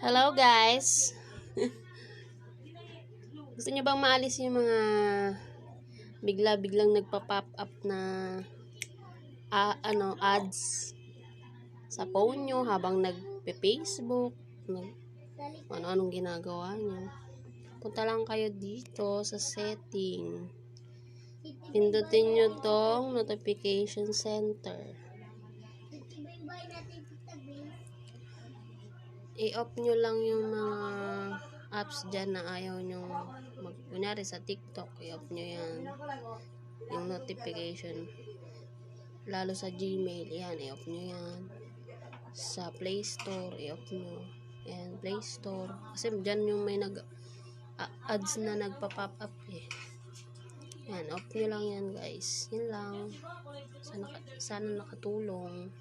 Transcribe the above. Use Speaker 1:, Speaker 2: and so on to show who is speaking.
Speaker 1: Hello guys. Gusto niyo bang maalis yung mga bigla-biglang nagpa-pop up na ads sa phone nyo habang nagpe-Facebook, ano-anong ginagawa nyo? Punta lang kayo dito sa setting. Pindutin nyo tong notification center. I-off nyo lang yung mga apps dyan na ayaw nyo kunyari sa TikTok, i-off nyo yan, yung notification. Lalo sa Gmail, yan, i-off nyo yan. Sa Play Store, i-off nyo yan, Play Store, kasi dyan yung may ads na nagpa-pop up yan, off nyo lang yan guys. Yun lang, sana nakatulong.